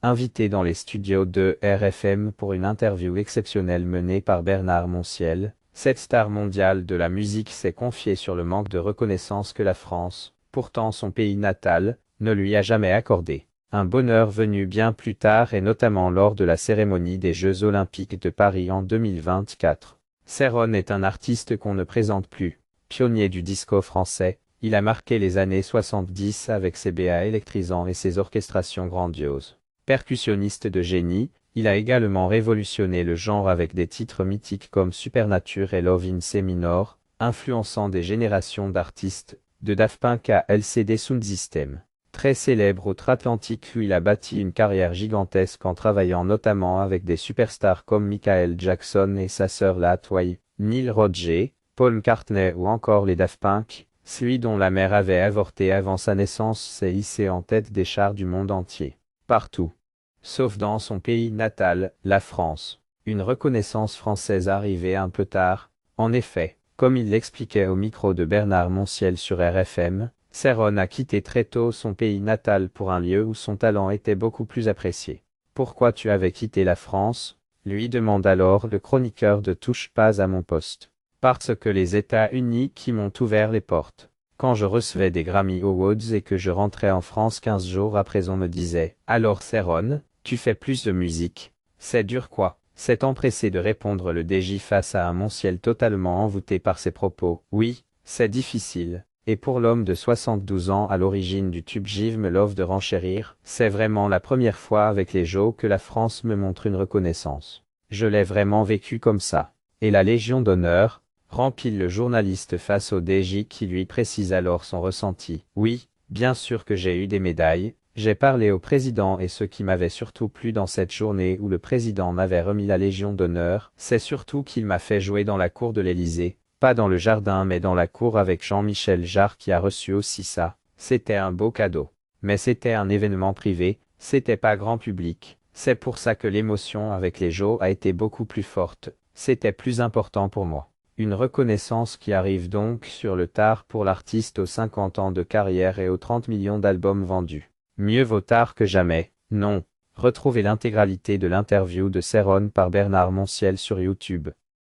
invité dans les studios de RFM pour une interview exceptionnelle menée par Bernard Montiel, cette star mondiale de la musique s'est confiée sur le manque de reconnaissance que la France, pourtant son pays natal, ne lui a jamais accordé. Un bonheur venu bien plus tard et notamment lors de la cérémonie des Jeux Olympiques de Paris en 2024. Céron est un artiste qu'on ne présente plus. Pionnier du disco français, il a marqué les années 70 avec ses BA électrisants et ses orchestrations grandioses. Percussionniste de génie, il a également révolutionné le genre avec des titres mythiques comme Supernature et Love in C minor, influençant des générations d'artistes, de Daft Punk à LCD Soundsystem. Très célèbre outre-Atlantique où il a bâti une carrière gigantesque en travaillant notamment avec des superstars comme Michael Jackson et sa sœur Latway, Neil Rodgers, Paul McCartney ou encore les Daft Punk, celui dont la mère avait avorté avant sa naissance s'est hissé en tête des charts du monde entier. Partout. Sauf dans son pays natal, la France. Une reconnaissance française arrivée un peu tard. En effet, comme il l'expliquait au micro de Bernard Montiel sur RFM, Céron a quitté très tôt son pays natal pour un lieu où son talent était beaucoup plus apprécié. Pourquoi tu avais quitté la France? Lui demande alors le chroniqueur de Touche pas à mon poste. Parce que les États-Unis qui m'ont ouvert les portes. Quand je recevais des Grammy Awards et que je rentrais en France 15 jours après, on me disait « Alors Céron, tu fais plus de musique. C'est dur quoi ?» s'est empressé de répondre le DJ face à un Montiel totalement envoûté par ses propos. Oui, c'est difficile. Et pour l'homme de 72 ans à l'origine du tube Give me love de renchérir, c'est vraiment la première fois avec les Jeux que la France me montre une reconnaissance. Je l'ai vraiment vécu comme ça. Et la Légion d'honneur, remplit le journaliste face au DJ qui lui précise alors son ressenti. Oui, bien sûr que j'ai eu des médailles, j'ai parlé au président et ce qui m'avait surtout plu dans cette journée où le président m'avait remis la Légion d'honneur, c'est surtout qu'il m'a fait jouer dans la cour de l'Élysée, pas dans le jardin mais dans la cour avec Jean-Michel Jarre qui a reçu aussi ça. C'était un beau cadeau. Mais c'était un événement privé, c'était pas grand public, c'est pour ça que l'émotion avec les Jeux a été beaucoup plus forte, c'était plus important pour moi. Une reconnaissance qui arrive donc sur le tard pour l'artiste aux 50 ans de carrière et aux 30 millions d'albums vendus. Mieux vaut tard que jamais, non. Retrouvez l'intégralité de l'interview de Céron par Bernard Montiel sur YouTube.